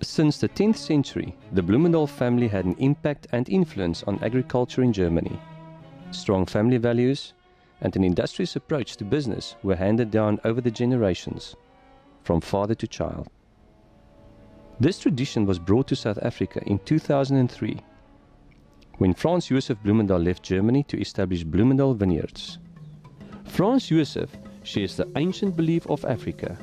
Since the 10th century, the Blomendahl family had an impact and influence on agriculture in Germany. Strong family values and an industrious approach to business were handed down over the generations, from father to child. This tradition was brought to South Africa in 2003, when Franz Josef Blomendahl left Germany to establish Blomendahl Vineyards. Franz Josef shares the ancient belief of Africa,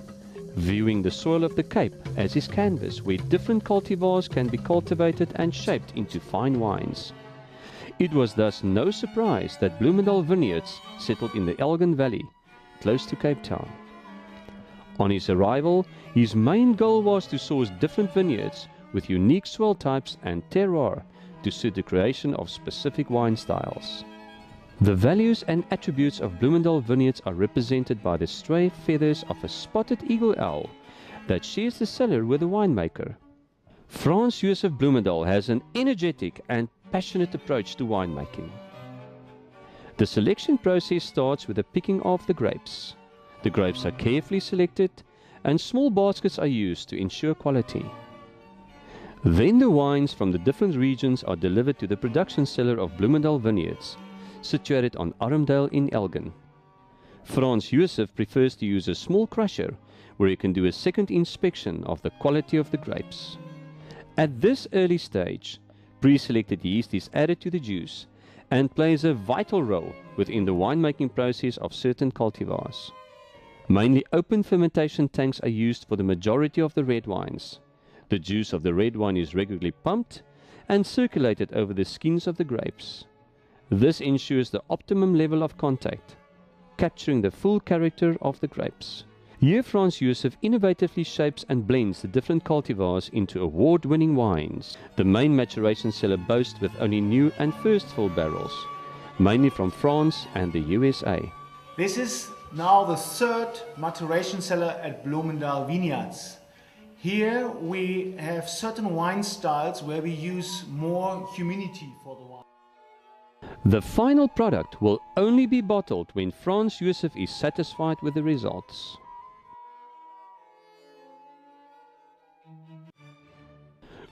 viewing the soil of the Cape as his canvas where different cultivars can be cultivated and shaped into fine wines. It was thus no surprise that Blomendahl Vineyards settled in the Elgin Valley, close to Cape Town. On his arrival, his main goal was to source different vineyards with unique soil types and terroir to suit the creation of specific wine styles. The values and attributes of Blomendahl Vineyards are represented by the stray feathers of a spotted eagle owl that shares the cellar with the winemaker. Franz Josef Blomendahl has an energetic and passionate approach to winemaking. The selection process starts with the picking of the grapes. The grapes are carefully selected and small baskets are used to ensure quality. Then the wines from the different regions are delivered to the production cellar of Blomendahl Vineyards, situated on Armdale in Elgin. Franz Josef prefers to use a small crusher where he can do a second inspection of the quality of the grapes. At this early stage, pre-selected yeast is added to the juice and plays a vital role within the winemaking process of certain cultivars. Mainly open fermentation tanks are used for the majority of the red wines. The juice of the red wine is regularly pumped and circulated over the skins of the grapes. This ensures the optimum level of contact, capturing the full character of the grapes. Here Franz Josef innovatively shapes and blends the different cultivars into award-winning wines. The main maturation cellar boasts with only new and first fill barrels, mainly from France and the USA. This is now the third maturation cellar at Blomendahl Vineyards. Here we have certain wine styles where we use more humidity for the wine. The final product will only be bottled when Franz Josef is satisfied with the results.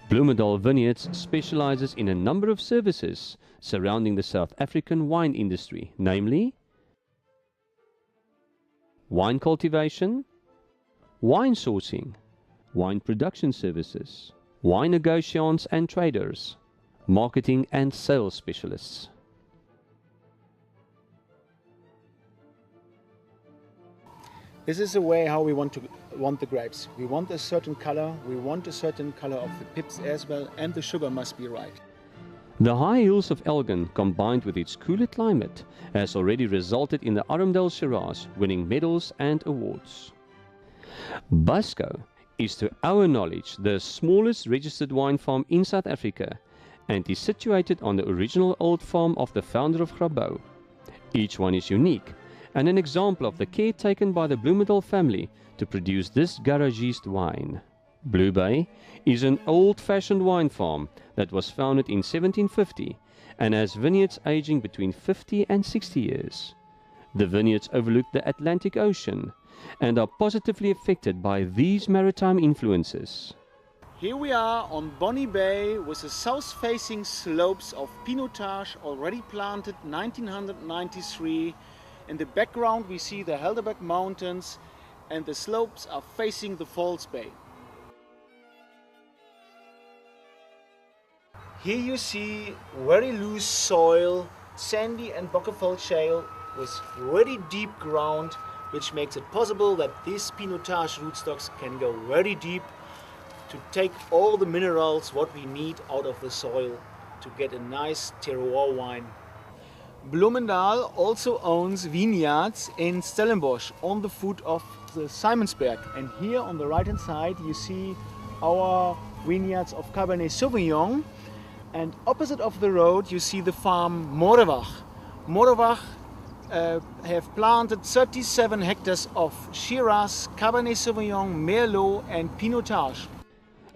Blomendahl Vineyards specializes in a number of services surrounding the South African wine industry, namely wine cultivation, wine sourcing, wine production services, wine negotiants and traders, marketing and sales specialists. This is the way how we want the grapes. We want a certain color, we want a certain color of the pips as well, and the sugar must be right. The high hills of Elgin, combined with its cooler climate, has already resulted in the Armdale Shiraz winning medals and awards. Busco is, to our knowledge, the smallest registered wine farm in South Africa and is situated on the original old farm of the founder of Grabouw. Each one is unique and an example of the care taken by the Blomendahl family to produce this garagiste wine. Blue Bay is an old-fashioned wine farm that was founded in 1750 and has vineyards aging between 50 and 60 years. The vineyards overlook the Atlantic Ocean and are positively affected by these maritime influences. Here we are on Bonny Bay with the south-facing slopes of Pinotage already planted 1993. In the background we see the Helderberg Mountains and the slopes are facing the Falls Bay. Here you see very loose soil, sandy and Bockefeld shale with very deep ground, which makes it possible that these Pinotage rootstocks can go very deep to take all the minerals what we need out of the soil to get a nice terroir wine. Blomendahl also owns vineyards in Stellenbosch on the foot of the Simonsberg, and here on the right hand side you see our vineyards of Cabernet Sauvignon, and opposite of the road you see the farm Morewach. Morewach have planted 37 hectares of Shiraz, Cabernet Sauvignon, Merlot and Pinotage.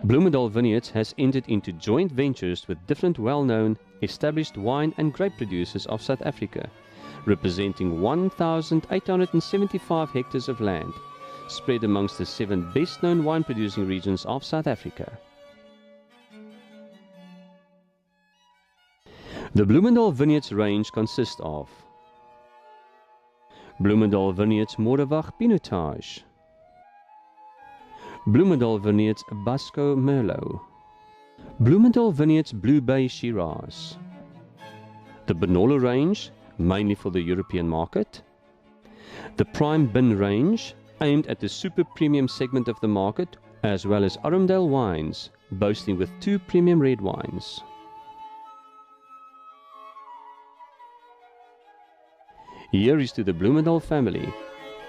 Blomendahl Vineyards has entered into joint ventures with different well-known, established wine and grape producers of South Africa, representing 1,875 hectares of land, spread amongst the 7 best-known wine-producing regions of South Africa. The Blomendahl Vineyards range consists of Blomendahl Vineyards Moorewag Pinotage, Blomendahl Vineyards Basco Merlot, Blomendahl Vineyards Blue Bay Shiraz, the Benalla range, mainly for the European market, the Prime Bin range, aimed at the super premium segment of the market, as well as Arundel wines, boasting with 2 premium red wines. Here is to the Blomendahl family,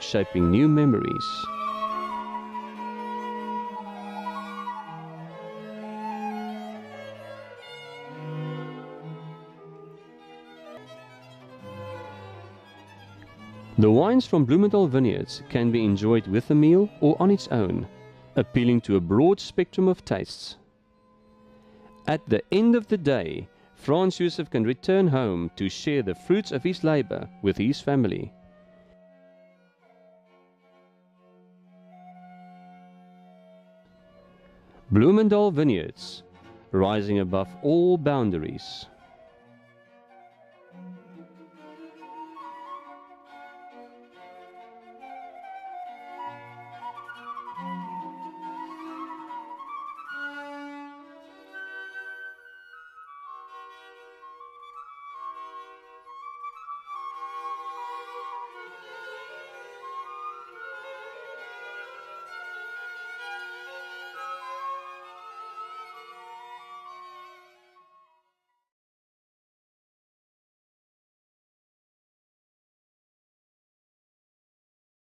shaping new memories. The wines from Blomendahl Vineyards can be enjoyed with a meal or on its own, appealing to a broad spectrum of tastes. At the end of the day, Franz Josef can return home to share the fruits of his labor with his family. Blomendahl Vineyards, rising above all boundaries.